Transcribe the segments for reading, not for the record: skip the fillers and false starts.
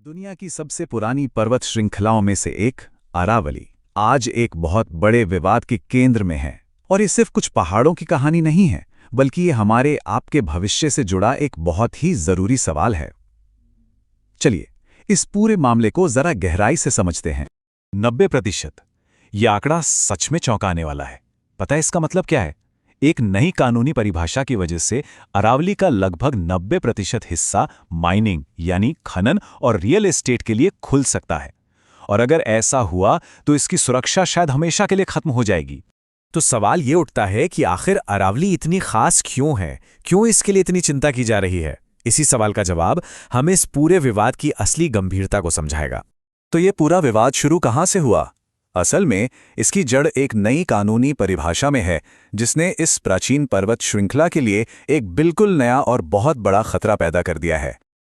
दुनिया की सबसे पुरानी पर्वत श्रृंखलाओं में से एक अरावली आज एक बहुत बड़े विवाद के केंद्र में है। और ये सिर्फ कुछ पहाड़ों की कहानी नहीं है, बल्कि ये हमारे आपके भविष्य से जुड़ा एक बहुत ही जरूरी सवाल है। चलिए इस पूरे मामले को जरा गहराई से समझते हैं। 90%। यह आंकड़ा सच में चौंकाने वाला है। पता है इसका मतलब क्या है? एक नई कानूनी परिभाषा की वजह से अरावली का लगभग 90% हिस्सा माइनिंग यानी खनन और रियल एस्टेट के लिए खुल सकता है। और अगर ऐसा हुआ तो इसकी सुरक्षा शायद हमेशा के लिए खत्म हो जाएगी। तो सवाल ये उठता है कि आखिर अरावली इतनी खास क्यों है, क्यों इसके लिए इतनी चिंता की जा रही है। इसी सवाल का जवाब हमें इस पूरे विवाद की असली गंभीरता को समझाएगा। तो ये पूरा विवाद शुरू कहां से हुआ? असल में इसकी जड़ एक नई कानूनी परिभाषा में है, जिसने इस प्राचीन पर्वत श्रृंखला के लिए एक बिल्कुल नया और बहुत बड़ा खतरा पैदा कर दिया है।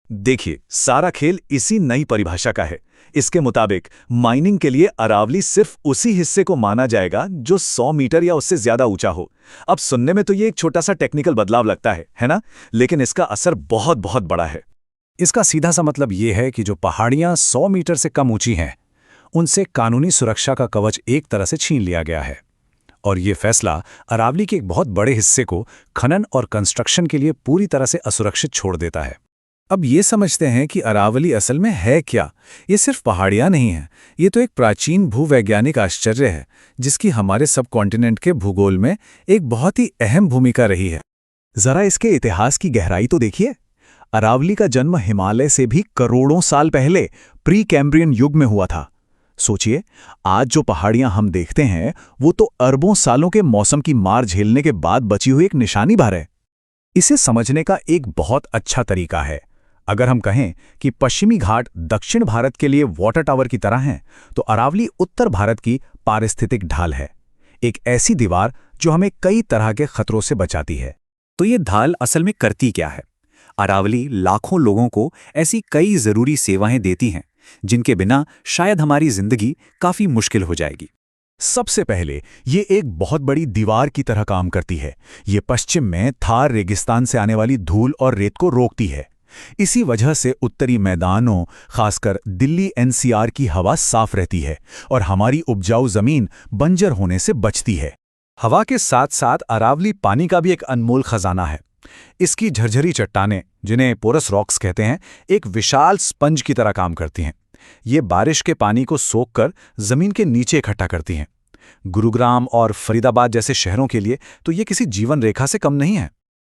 देखिए, सारा खेल इसी नई परिभाषा का है। इसके मुताबिक माइनिंग के लिए अरावली सिर्फ उसी हिस्से को माना जाएगा जो 100 मीटर या उससे ज्यादा ऊंचा हो। अब सुनने में तो ये एक छोटा सा टेक्निकल बदलाव लगता है ना? लेकिन इसका असर बहुत बहुत बड़ा है। इसका सीधा सा मतलब ये है कि जो पहाड़ियां 100 मीटर से कम ऊंची हैं, उनसे कानूनी सुरक्षा का कवच एक तरह से छीन लिया गया है। और ये फैसला अरावली के एक बहुत बड़े हिस्से को खनन और कंस्ट्रक्शन के लिए पूरी तरह से असुरक्षित छोड़ देता है। अब ये समझते हैं कि अरावली असल में है क्या। ये सिर्फ पहाड़ियां नहीं हैं, ये तो एक प्राचीन भूवैज्ञानिक आश्चर्य है, जिसकी हमारे सब कॉन्टिनेंट के भूगोल में एक बहुत ही अहम भूमिका रही है। जरा इसके इतिहास की गहराई तो देखिए। अरावली का जन्म हिमालय से भी करोड़ों साल पहले प्री कैम्ब्रियन युग में हुआ था। सोचिए, आज जो पहाड़ियां हम देखते हैं वो तो अरबों सालों के मौसम की मार झेलने के बाद बची हुई एक निशानी भर है। इसे समझने का एक बहुत अच्छा तरीका है। अगर हम कहें कि पश्चिमी घाट दक्षिण भारत के लिए वाटर टावर की तरह हैं, तो अरावली उत्तर भारत की पारिस्थितिक ढाल है, एक ऐसी दीवार जो हमें कई तरह के खतरों से बचाती है। तो ये ढाल असल में करती क्या है? अरावली लाखों लोगों को ऐसी कई जरूरी सेवाएं देती हैं जिनके बिना शायद हमारी जिंदगी काफी मुश्किल हो जाएगी। सबसे पहले ये एक बहुत बड़ी दीवार की तरह काम करती है। ये पश्चिम में थार रेगिस्तान से आने वाली धूल और रेत को रोकती है। इसी वजह से उत्तरी मैदानों, खासकर दिल्ली एनसीआर की हवा साफ रहती है और हमारी उपजाऊ जमीन बंजर होने से बचती है। हवा के साथ साथ अरावली पानी का भी एक अनमोल खजाना है। इसकी झरझरी चट्टानें, जिन्हें पोरस रॉक्स कहते हैं, एक विशाल स्पंज की तरह काम करती हैं। ये बारिश के पानी को सोखकर जमीन के नीचे इकट्ठा करती हैं। गुरुग्राम और फरीदाबाद जैसे शहरों के लिए तो ये किसी जीवन रेखा से कम नहीं है।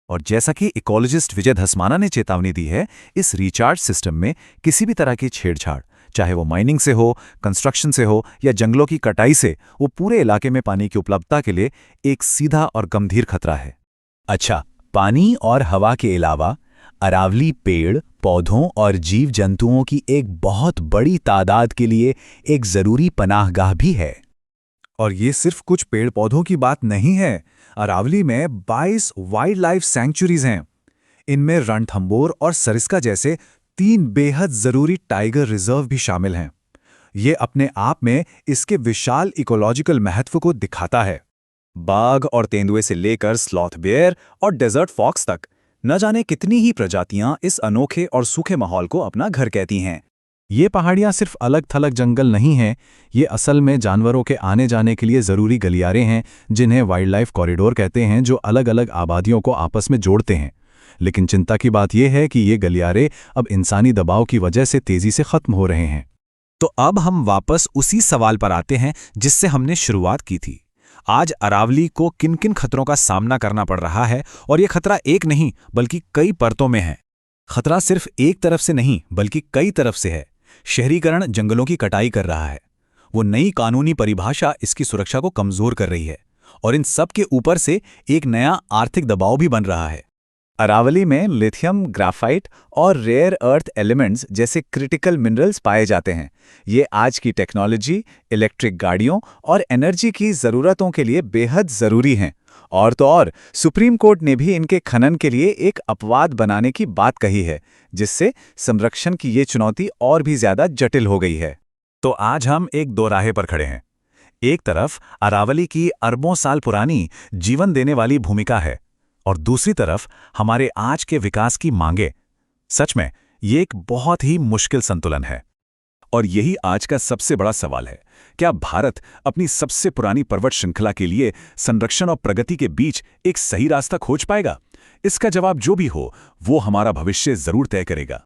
और जैसा कि इकोलॉजिस्ट विजय धसमाना ने चेतावनी दी है, इस रिचार्ज सिस्टम में किसी भी तरह की छेड़छाड़, चाहे वो माइनिंग से हो, कंस्ट्रक्शन से हो या जंगलों की कटाई से, वो पूरे इलाके में पानी की उपलब्धता के लिए एक सीधा और गंभीर खतरा है। अच्छा, पानी और हवा के अलावा अरावली पेड़, पौधों और जीव जंतुओं की एक बहुत बड़ी तादाद के लिए एक जरूरी पनाहगाह भी है। और ये सिर्फ कुछ पेड़ पौधों की बात नहीं है। अरावली में 22 वाइल्ड लाइफ सैंक्चुरीज हैं। इनमें रणथंबोर और सरिस्का जैसे 3 बेहद जरूरी टाइगर रिजर्व भी शामिल हैं। ये अपने आप में इसके विशाल इकोलॉजिकल महत्व को दिखाता है। बाघ और तेंदुए से लेकर स्लॉथ बेयर और डेजर्ट फॉक्स तक न जाने कितनी ही प्रजातियां इस अनोखे और सूखे माहौल को अपना घर कहती हैं। ये पहाड़ियां सिर्फ अलग थलग जंगल नहीं हैं, ये असल में जानवरों के आने जाने के लिए ज़रूरी गलियारे हैं, जिन्हें वाइल्ड लाइफ कॉरिडोर कहते हैं, जो अलग अलग आबादियों को आपस में जोड़ते हैं। लेकिन चिंता की बात यह है कि ये गलियारे अब इंसानी दबाव की वजह से तेज़ी से ख़त्म हो रहे हैं। तो अब हम वापस उसी सवाल पर आते हैं जिससे हमने शुरुआत की थी। आज अरावली को किन किन खतरों का सामना करना पड़ रहा है, और ये खतरा एक नहीं बल्कि कई परतों में है। खतरा सिर्फ एक तरफ से नहीं बल्कि कई तरफ से है। शहरीकरण जंगलों की कटाई कर रहा है, वो नई कानूनी परिभाषा इसकी सुरक्षा को कमजोर कर रही है, और इन सब के ऊपर से एक नया आर्थिक दबाव भी बन रहा है। अरावली में लिथियम, ग्राफाइट और रेयर अर्थ एलिमेंट्स जैसे क्रिटिकल मिनरल्स पाए जाते हैं। ये आज की टेक्नोलॉजी, इलेक्ट्रिक गाड़ियों और एनर्जी की ज़रूरतों के लिए बेहद ज़रूरी हैं। और तो और सुप्रीम कोर्ट ने भी इनके खनन के लिए एक अपवाद बनाने की बात कही है, जिससे संरक्षण की ये चुनौती और भी ज़्यादा जटिल हो गई है। तो आज हम एक दोराहे पर खड़े हैं। एक तरफ अरावली की अरबों साल पुरानी जीवन देने वाली भूमिका है, और दूसरी तरफ हमारे आज के विकास की मांगे। सच में ये एक बहुत ही मुश्किल संतुलन है। और यही आज का सबसे बड़ा सवाल है। क्या भारत अपनी सबसे पुरानी पर्वत श्रृंखला के लिए संरक्षण और प्रगति के बीच एक सही रास्ता खोज पाएगा? इसका जवाब जो भी हो, वो हमारा भविष्य जरूर तय करेगा।